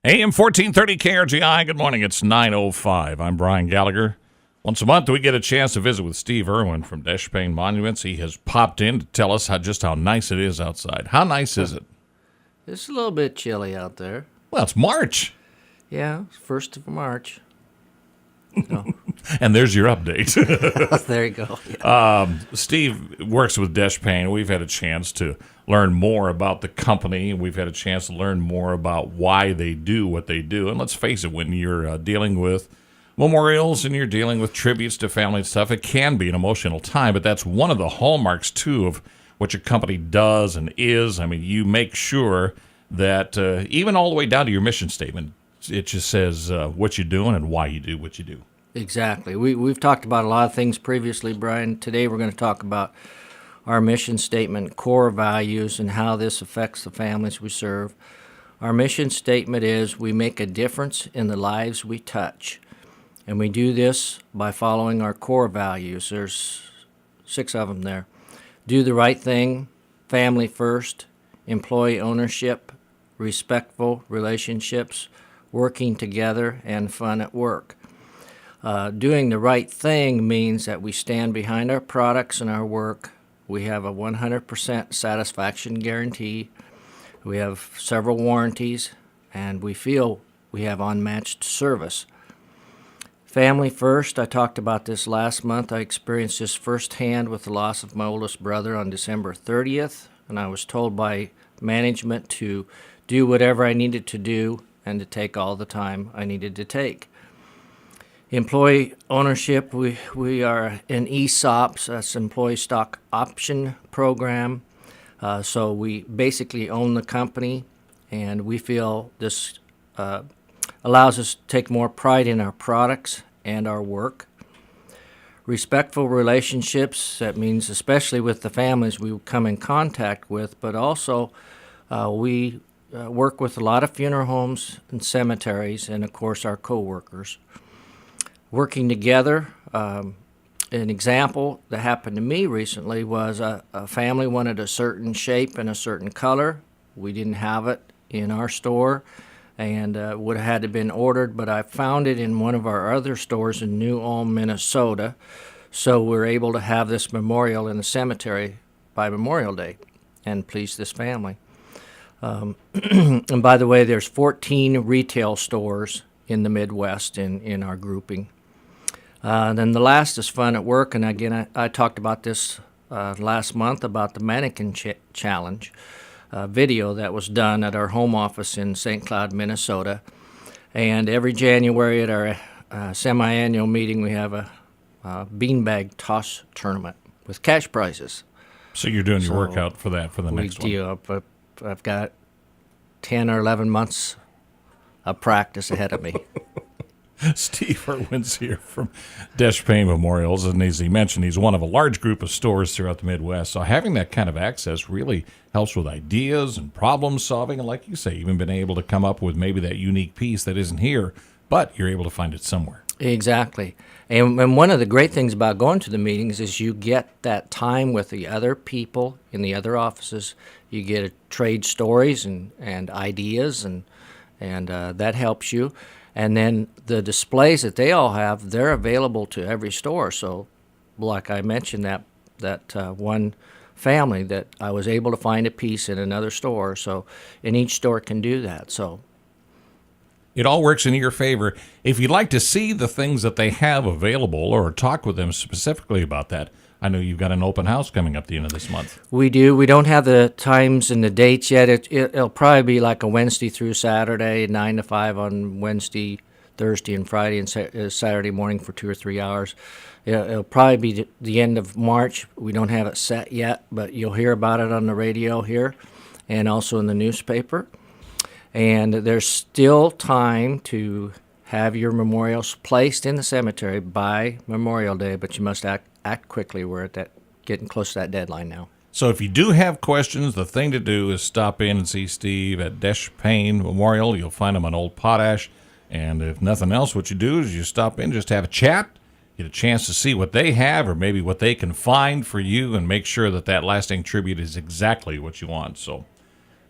AM 1430 KRGI. Good morning. It's 9:05. I'm Brian Gallagher. Once a month, we get a chance to visit with Steve Irwin from Deshpain Monuments. He has popped in to tell us just how nice it is outside. How nice is it? It's a little bit chilly out there. Well, it's March. Yeah, it's 1st of March. No. And there's your update. There you go. Yeah. Steve works with Deshpain. We've had a chance to learn more about the company. We've had a chance to learn more about why they do what they do. And let's face it, when you're dealing with memorials and you're dealing with tributes to family and stuff, it can be an emotional time. But that's one of the hallmarks, too, of what your company does and is. I mean, you make sure that even all the way down to your mission statement, it just says what you're doing and why you do what you do. Exactly. We've talked about a lot of things previously, Brian. Today we're going to talk about our mission statement, core values, and how this affects the families we serve. Our mission statement is we make a difference in the lives we touch. And we do this by following our core values. There's 6 of them there. Do the right thing, family first, employee ownership, respectful relationships, working together, and fun at work. Doing the right thing means that we stand behind our products and our work. We have a 100% satisfaction guarantee. We have several warranties, and we feel we have unmatched service. Family first, I talked about this last month. I experienced this firsthand with the loss of my oldest brother on December 30th, and I was told by management to do whatever I needed to do and to take all the time I needed to take. Employee ownership, we are an ESOPs, that's Employee Stock Option Program. So we basically own the company, and we feel this allows us to take more pride in our products and our work. Respectful relationships, that means especially with the families we come in contact with, but also we work with a lot of funeral homes and cemeteries, and of course our co-workers. Working together, an example that happened to me recently was a family wanted a certain shape and a certain color. We didn't have it in our store, and would have had to been ordered, but I found it in one of our other stores in New Ulm, Minnesota. So we're able to have this memorial in the cemetery by Memorial Day and please this family. And by the way, there's 14 retail stores in the Midwest in our grouping. Then the last is fun at work, and again, I talked about this last month about the mannequin challenge video that was done at our home office in St. Cloud, Minnesota. And every January at our semi-annual meeting, we have a beanbag toss tournament with cash prizes. So you're doing your workout for that for the next one. I've got 10 or 11 months of practice ahead of me. Steve Irwin's here from Deshpain Memorials, and as he mentioned, he's one of a large group of stores throughout the Midwest. So having that kind of access really helps with ideas and problem solving, and like you say, even been able to come up with maybe that unique piece that isn't here, but you're able to find it somewhere. Exactly. And one of the great things about going to the meetings is you get that time with the other people in the other offices. You get to trade stories and ideas, and that helps you. And then the displays that they all have, they're available to every store. So like I mentioned, that one family that I was able to find a piece in another store. So, and each store can do that. So it all works in your favor. If you'd like to see the things that they have available or talk with them specifically about that, I know you've got an open house coming up the end of this month. We do. We don't have the times and the dates yet. It'll probably be like a Wednesday through Saturday, 9 to 5 on Wednesday, Thursday, and Friday, and Saturday morning for 2 or 3 hours. It'll probably be the end of March. We don't have it set yet, but you'll hear about it on the radio here and also in the newspaper. And there's still time to have your memorials placed in the cemetery by Memorial Day, but you must act quickly. We're at getting close to that deadline now. So if you do have questions, the thing to do is stop in and see Steve at Deshpain Memorial. You'll find him on Old Potash. And if nothing else, what you do is you stop in, just have a chat, get a chance to see what they have or maybe what they can find for you, and make sure that lasting tribute is exactly what you want. So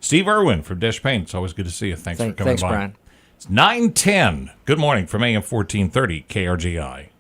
Steve Irwin from Deshpain, it's always good to see you. Thanks for coming by. Thanks, Brian. It's 9:10. Good morning from AM 1430 KRGI.